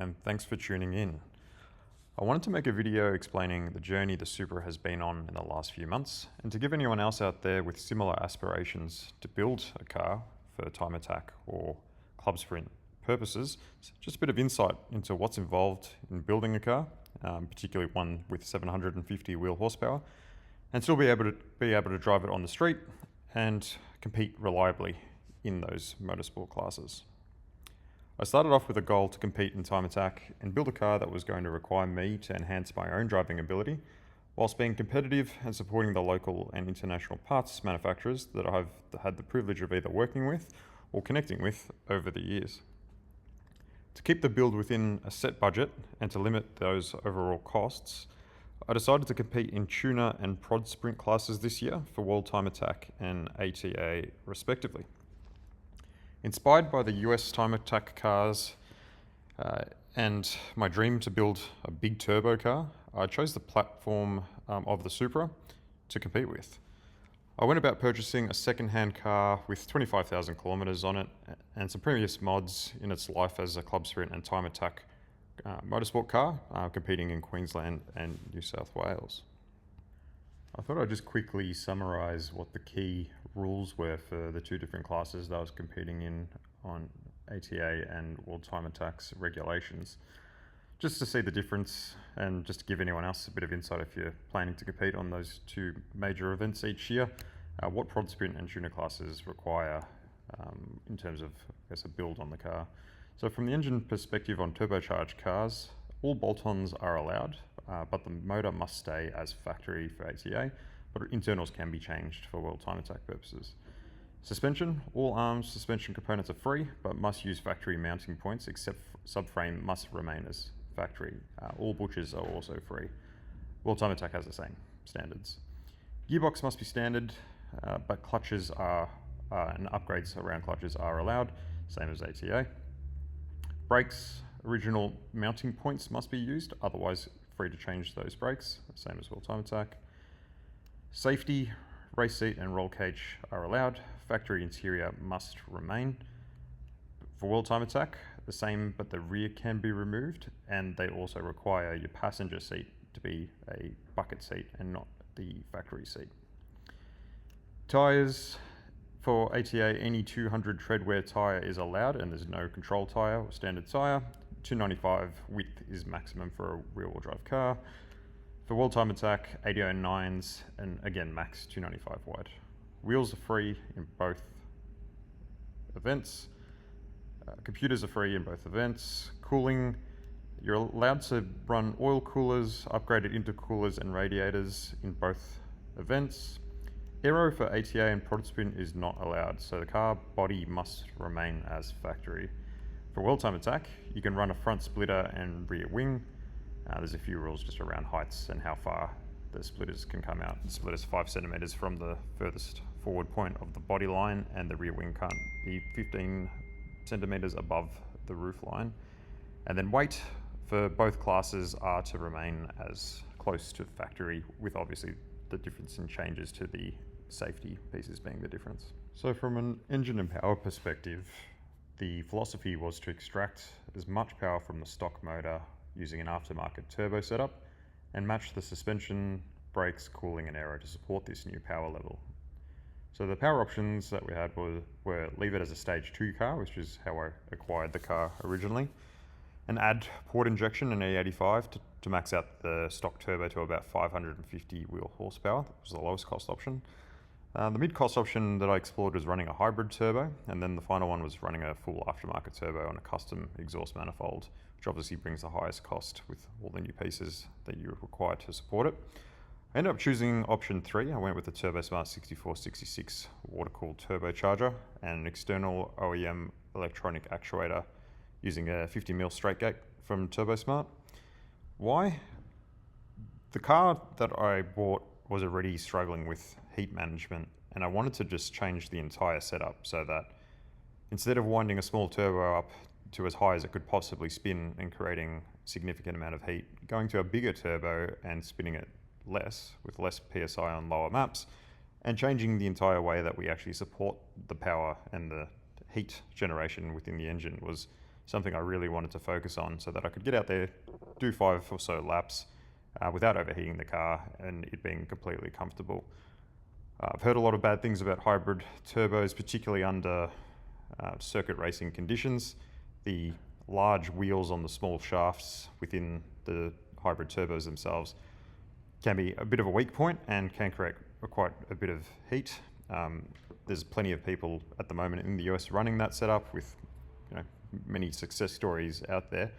and thanks for tuning in. I wanted to make a video explaining the journey the Supra has been on in the last few months, and to give anyone else out there with similar aspirations to build a car for time attack or club sprint purposes, just a bit of insight into what's involved in building a car, particularly one with 750 wheel horsepower, and still be able to drive it on the street and compete reliably in those motorsport classes. I started off with a goal to compete in time attack and build a car that was going to require me to enhance my own driving ability, whilst being competitive and supporting the local and international parts manufacturers that I've had the privilege of either working with or connecting with over the years. To keep the build within a set budget and to limit those overall costs, I decided to compete in tuner and prod sprint classes this year for World Time Attack and ATA respectively. Inspired by the US time attack cars and my dream to build a big turbo car, I chose the platform of the Supra to compete with. I went about purchasing a second-hand car with 25,000 kilometers on it and some previous mods in its life as a club sprint and time attack motorsport car, competing in Queensland and New South Wales. I thought I'd just quickly summarize what the key rules were for the two different classes that I was competing in on ATA and World Time Attack's regulations, just to see the difference and just to give anyone else a bit of insight if you're planning to compete on those two major events each year, what prod sprint and tuner classes require in terms of, I guess, a build on the car. So from the engine perspective on turbocharged cars, all bolt-ons are allowed, but the motor must stay as factory for ATA, but internals can be changed for World Time Attack purposes. Suspension, all arms suspension components are free, but must use factory mounting points, except subframe must remain as factory. All butchers are also free. World Time Attack has the same standards. Gearbox must be standard, but clutches are, and upgrades around clutches are allowed, same as ATA. Brakes, original mounting points must be used, otherwise free to change those brakes, same as World Time Attack. Safety, race seat and roll cage are allowed. Factory interior must remain. For World Time Attack, the same, but the rear can be removed, and they also require your passenger seat to be a bucket seat and not the factory seat. Tyres, for ATA, any 200 treadwear tyre is allowed, and there's no control tyre or standard tyre. 295 width is maximum for a rear-wheel drive car. For World Time Attack, 809s, and again, max 295 wide. Wheels are free in both events. Computers are free in both events. Cooling, you're allowed to run oil coolers, upgraded intercoolers and radiators in both events. Aero for ATA and prod sprint is not allowed, so the car body must remain as factory. For World Time Attack, you can run a front splitter and rear wing. There's a few rules just around heights and how far the splitters can come out. The splitter's 5 centimeters from the furthest forward point of the body line, and the rear wing can't be 15 centimeters above the roof line. And then weight for both classes are to remain as close to factory, with obviously the difference in changes to the safety pieces being the difference. So from an engine and power perspective, the philosophy was to extract as much power from the stock motor using an aftermarket turbo setup and match the suspension, brakes, cooling and aero to support this new power level. So the power options that we had were leave it as a stage 2 car, which is how I acquired the car originally, and add port injection and E85 to max out the stock turbo to about 550 wheel horsepower. That was the lowest cost option. The mid-cost option that I explored was running a hybrid turbo, and then the final one was running a full aftermarket turbo on a custom exhaust manifold, which obviously brings the highest cost with all the new pieces that you require to support it. I ended up choosing option 3. I went with the TurboSmart 6466 water-cooled turbocharger and an external OEM electronic actuator using a 50mm straight gate from TurboSmart. Why? The car that I bought was already struggling with heat management, and I wanted to just change the entire setup so that instead of winding a small turbo up to as high as it could possibly spin and creating a significant amount of heat, going to a bigger turbo and spinning it less with less PSI on lower maps, and changing the entire way that we actually support the power and the heat generation within the engine was something I really wanted to focus on so that I could get out there, do 5 or so laps without overheating the car and it being completely comfortable. I've heard a lot of bad things about hybrid turbos, particularly under circuit racing conditions. The large wheels on the small shafts within the hybrid turbos themselves can be a bit of a weak point and can create quite a bit of heat. There's plenty of people at the moment in the US running that setup with many success stories out there.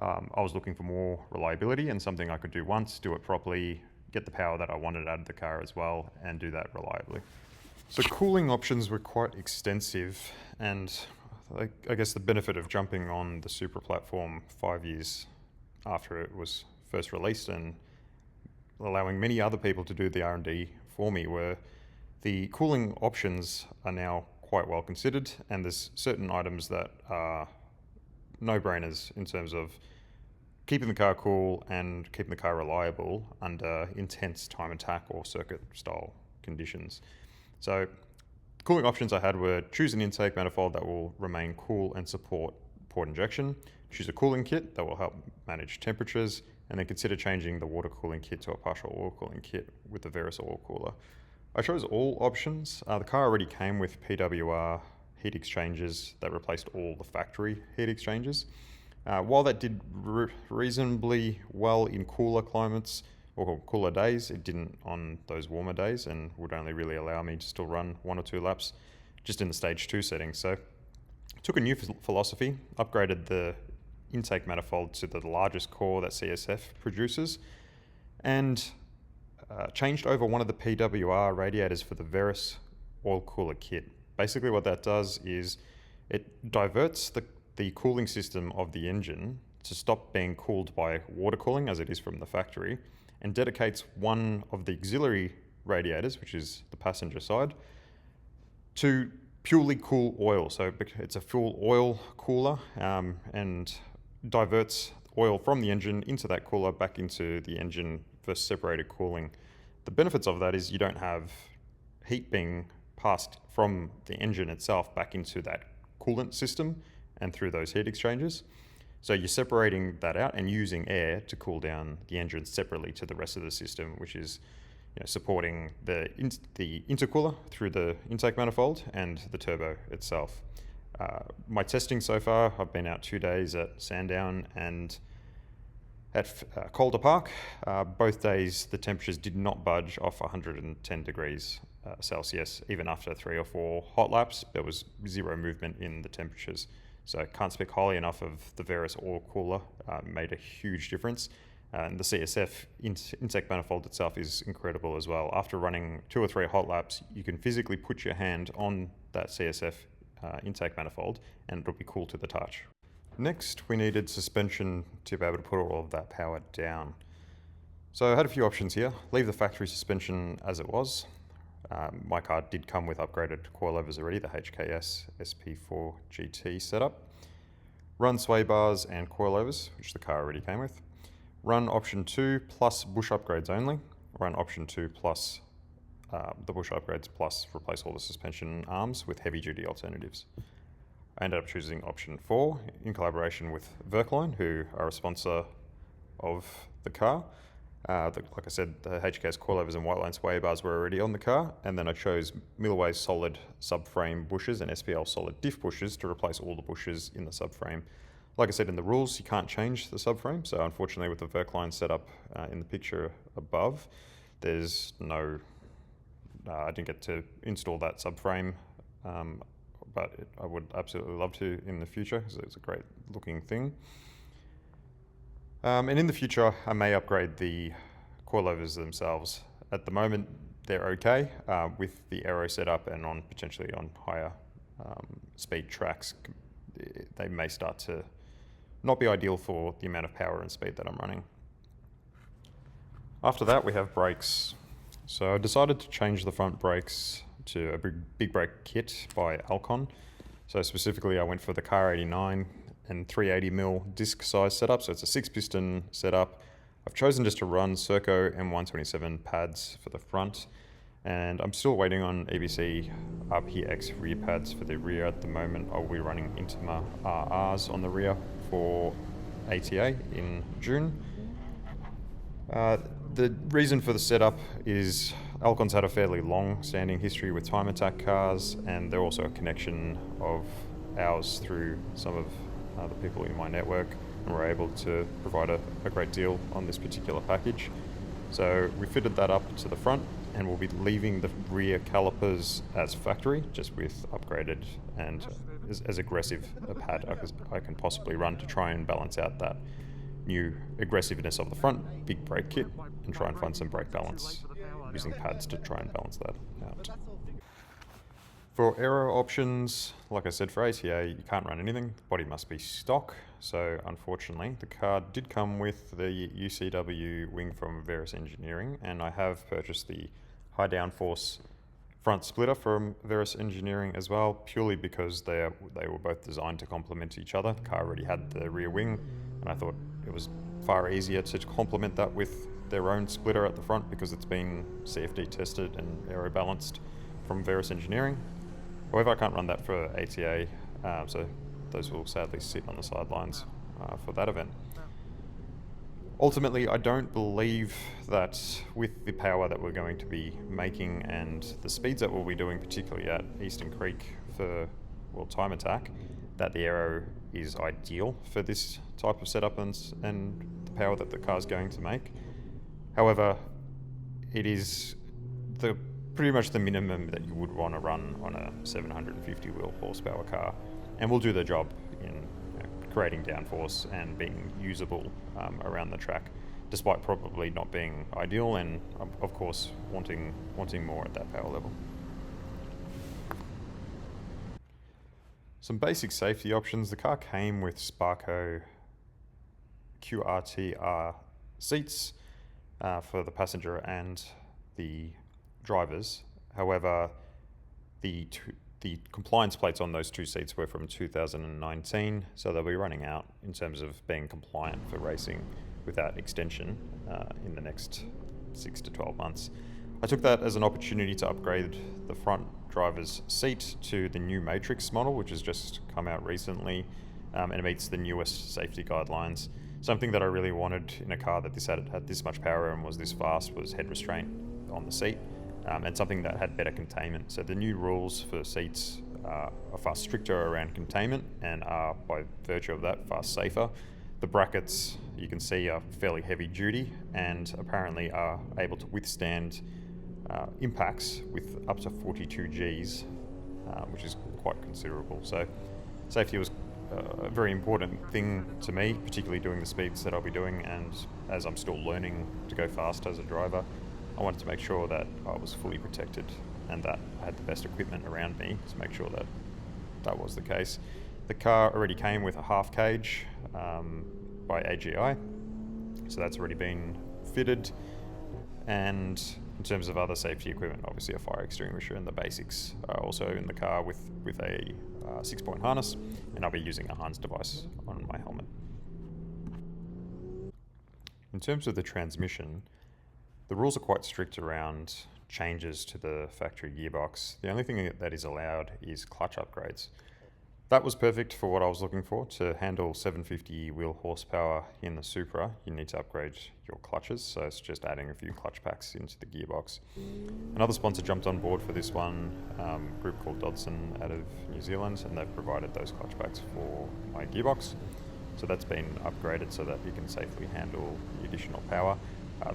I was looking for more reliability and something I could do once, do it properly, get the power that I wanted out of the car as well, and do that reliably. So cooling options were quite extensive, and I guess the benefit of jumping on the Supra platform 5 years after it was first released and allowing many other people to do the R&D for me were the cooling options are now quite well considered, and there's certain items that are no-brainers in terms of keeping the car cool and keeping the car reliable under intense time attack or circuit style conditions. So cooling options I had were choose an intake manifold that will remain cool and support port injection, choose a cooling kit that will help manage temperatures, and then consider changing the water cooling kit to a partial oil cooling kit with the Verus oil cooler. I chose all options. The car already came with PWR heat exchangers that replaced all the factory heat exchangers. While that did reasonably well in cooler climates or cooler days, it didn't on those warmer days and would only really allow me to still run 1 or 2 laps just in the stage 2 setting. So took a new philosophy, upgraded the intake manifold to the largest core that CSF produces, and changed over one of the PWR radiators for the Verus oil cooler kit. Basically what that does is it diverts the cooling system of the engine to stop being cooled by water cooling as it is from the factory, and dedicates one of the auxiliary radiators, which is the passenger side, to purely cool oil. So it's a full oil cooler and diverts oil from the engine into that cooler back into the engine for separated cooling. The benefits of that is you don't have heat being passed from the engine itself back into that coolant system and through those heat exchangers. So you're separating that out and using air to cool down the engine separately to the rest of the system, which is supporting the intercooler through the intake manifold and the turbo itself. My testing so far, I've been out 2 days at Sandown and at Calder Park. Both days the temperatures did not budge off 110 degrees Celsius. Even after 3 or 4 hot laps, there was zero movement in the temperatures. So I can't speak highly enough of the Verus oil cooler. Made a huge difference. And the CSF intake manifold itself is incredible as well. After running 2 or 3 hot laps, you can physically put your hand on that CSF intake manifold and it'll be cool to the touch. Next, we needed suspension to be able to put all of that power down. So I had a few options here. Leave the factory suspension as it was. My car did come with upgraded coilovers already, the HKS SP4 GT setup. Run sway bars and coilovers, which the car already came with. Run option 2 plus bush upgrades only. Run option 2 plus the bush upgrades plus replace all the suspension arms with heavy duty alternatives. I ended up choosing option 4 in collaboration with Verkline, who are a sponsor of the car. Like I said, the HKS coilovers and white line sway bars were already on the car, and then I chose Millway solid subframe bushes and SPL solid diff bushes to replace all the bushes in the subframe. Like I said, in the rules, you can't change the subframe, so unfortunately with the Verkline setup in the picture above, there's no, I didn't get to install that subframe, but I would absolutely love to in the future, because it's a great looking thing. And in the future, I may upgrade the coilovers themselves. At the moment, they're okay with the aero setup, and on potentially on higher speed tracks, they may start to not be ideal for the amount of power and speed that I'm running. After that, we have brakes. So I decided to change the front brakes to a big brake kit by Alcon. So specifically, I went for the Car 89 and 380mm disc size setup. So it's a 6-piston setup. I've chosen just to run Serco M127 pads for the front. And I'm still waiting on EBC RPX rear pads for the rear at the moment. I'll be running Intima RRs on the rear for ATA in June. The reason for the setup is Alcon's had a fairly long-standing history with time attack cars, and they're also a connection of ours through some of the people in my network, and we're able to provide a great deal on this particular package. So we fitted that up to the front, and we'll be leaving the rear calipers as factory, just with upgraded and as aggressive a pad as I can possibly run to try and balance out that new aggressiveness of the front, big brake kit, and try and find some brake balance using pads to try and balance that out. For aero options, like I said, for ATA, you can't run anything. The body must be stock. So unfortunately, the car did come with the UCW wing from Verus Engineering, and I have purchased the high downforce front splitter from Verus Engineering as well, purely because they were both designed to complement each other. The car already had the rear wing, and I thought it was far easier to complement that with their own splitter at the front because it's been CFD tested and aero balanced from Verus Engineering. However, I can't run that for ATA, so those will sadly sit on the sidelines for that event. Ultimately, I don't believe that with the power that we're going to be making and the speeds that we'll be doing, particularly at Eastern Creek for World Time Attack, that the aero is ideal for this type of setup and the power that the car's going to make. However, it is pretty much the minimum that you would want to run on a 750 wheel horsepower car, and will do the job in creating downforce and being usable around the track, despite probably not being ideal and of course wanting more at that power level. Some basic safety options. The car came with Sparco QRTR seats for the passenger and the drivers. However, the compliance plates on those two seats were from 2019, so they'll be running out in terms of being compliant for racing without extension in the next 6 to 12 months. I took that as an opportunity to upgrade the front driver's seat to the new Matrix model, which has just come out recently, and it meets the newest safety guidelines. Something that I really wanted in a car that had this much power and was this fast was head restraint on the seat. And something that had better containment. So the new rules for seats are far stricter around containment and are, by virtue of that, far safer. The brackets, you can see, are fairly heavy duty and apparently are able to withstand impacts with up to 42 Gs, which is quite considerable. So safety was a very important thing to me, particularly doing the speeds that I'll be doing, and as I'm still learning to go fast as a driver, I wanted to make sure that I was fully protected and that I had the best equipment around me to make sure that that was the case. The car already came with a half cage by AGI, so that's already been fitted. And in terms of other safety equipment, obviously a fire extinguisher and the basics are also in the car with a 6-point harness, and I'll be using a Hans device on my helmet. In terms of the transmission, the rules are quite strict around changes to the factory gearbox. The only thing that is allowed is clutch upgrades. That was perfect for what I was looking for. To handle 750 wheel horsepower in the Supra, you need to upgrade your clutches, so it's just adding a few clutch packs into the gearbox. Another sponsor jumped on board for this one, a group called Dodson out of New Zealand, and they've provided those clutch packs for my gearbox. So that's been upgraded so that you can safely handle the additional power.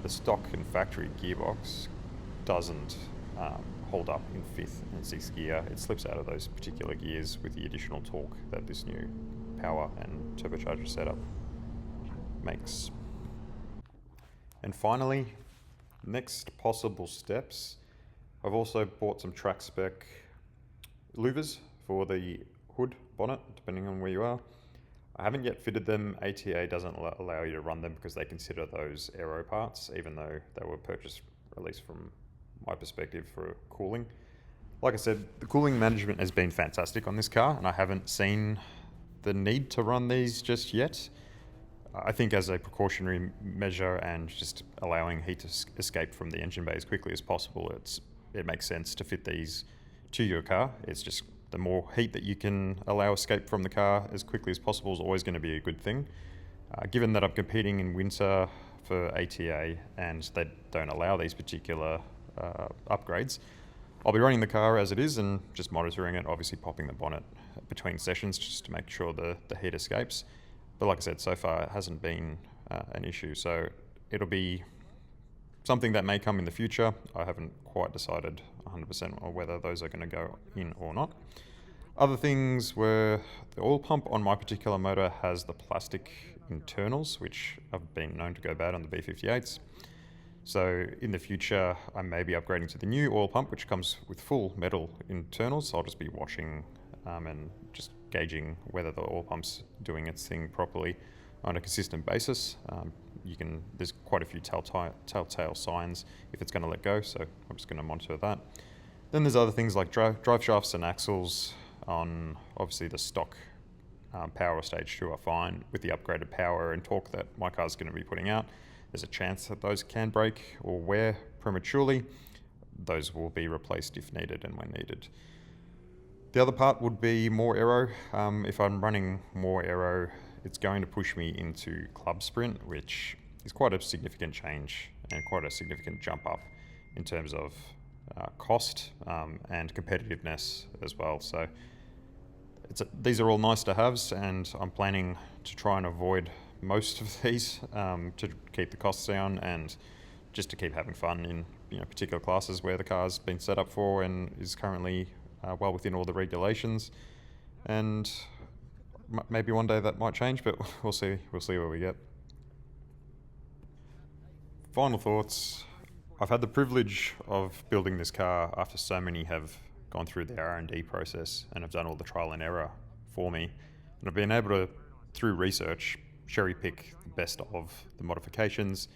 The stock and factory gearbox doesn't hold up in 5th and 6th gear. It slips out of those particular gears with the additional torque that this new power and turbocharger setup makes. And finally, next possible steps. I've also bought some track spec louvers for the hood bonnet, depending on where you are. I haven't yet fitted them. ATA doesn't allow you to run them because they consider those aero parts, even though they were purchased, at least from my perspective, for cooling. Like I said, the cooling management has been fantastic on this car, and I haven't seen the need to run these just yet. I think as a precautionary measure and just allowing heat to escape from the engine bay as quickly as possible, it's it makes sense to fit these to your car. It's just the more heat that you can allow escape from the car as quickly as possible is always going to be a good thing. Given that I'm competing in winter for ATA and they don't allow these particular upgrades, I'll be running the car as it is and just monitoring it, obviously popping the bonnet between sessions just to make sure the heat escapes. But like I said, so far it hasn't been an issue, so it'll be something that may come in the future. I haven't quite decided 100% on whether those are going to go in or not. Other things were the oil pump on my particular motor has the plastic internals, which have been known to go bad on the B58s. So in the future, I may be upgrading to the new oil pump, which comes with full metal internals. I'll just be watching and just gauging whether the oil pump's doing its thing properly on a consistent basis. There's quite a few telltale signs if it's going to let go, so I'm just going to monitor that. Then there's other things like drive shafts and axles on obviously the stock power stage 2 are fine. With the upgraded power and torque that my car's going to be putting out, there's a chance that those can break or wear prematurely. Those will be replaced if needed and when needed. The other part would be more aero. If I'm running more aero, it's going to push me into club sprint, which is quite a significant change and quite a significant jump up in terms of cost and competitiveness as well. So these are all nice to haves, and I'm planning to try and avoid most of these to keep the costs down and just to keep having fun in particular classes where the car's been set up for and is currently well within all the regulations. And maybe one day that might change, but we'll see where we get. Final thoughts. I've had the privilege of building this car after so many have gone through the R&D process and have done all the trial and error for me. And I've been able to, through research, cherry pick the best of the modifications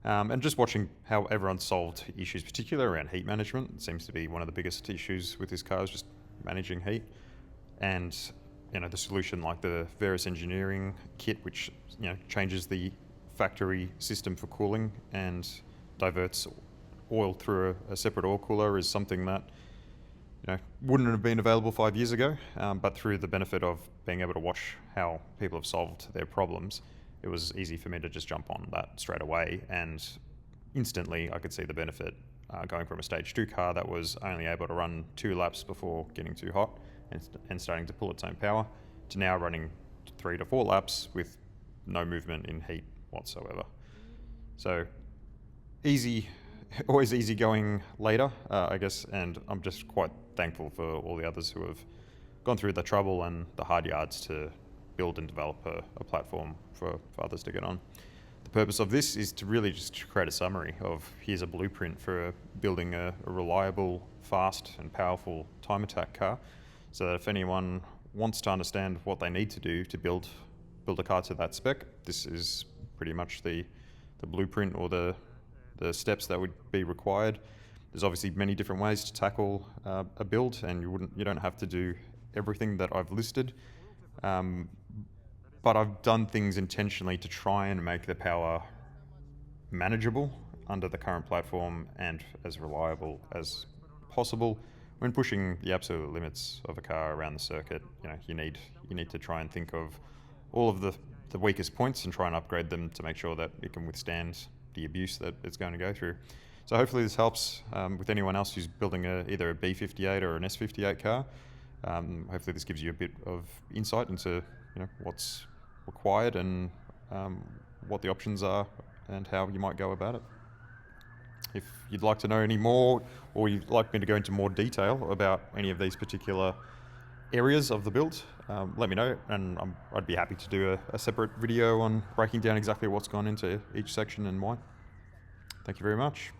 and just watching how everyone solved issues, particularly around heat management. It seems to be one of the biggest issues with this car is just managing heat. And the solution like the Veris Engineering kit, which changes the factory system for cooling and diverts oil through a separate oil cooler, is something that wouldn't have been available 5 years ago, but through the benefit of being able to watch how people have solved their problems, it was easy for me to just jump on that straight away, and instantly I could see the benefit going from a stage 2 car that was only able to run 2 laps before getting too hot and starting to pull its own power, to now running 3 to 4 laps with no movement in heat whatsoever. So easy, always easy going later, I guess, and I'm just quite thankful for all the others who have gone through the trouble and the hard yards to build and develop a platform for others to get on. The purpose of this is to really just create a summary of here's a blueprint for building a reliable, fast and powerful time attack car, so that if anyone wants to understand what they need to do to build a car to that spec, this is pretty much the blueprint or the steps that would be required. There's obviously many different ways to tackle a build, and you don't have to do everything that I've listed. But I've done things intentionally to try and make the power manageable under the current platform and as reliable as possible. When pushing the absolute limits of a car around the circuit, you need to try and think of all of the weakest points and try and upgrade them to make sure that it can withstand the abuse that it's going to go through. So hopefully this helps with anyone else who's building either a B58 or an S58 car. Hopefully this gives you a bit of insight into what's required and what the options are and how you might go about it. If you'd like to know any more, or you'd like me to go into more detail about any of these particular areas of the build, let me know, and I'd be happy to do a separate video on breaking down exactly what's gone into each section and why. Thank you very much.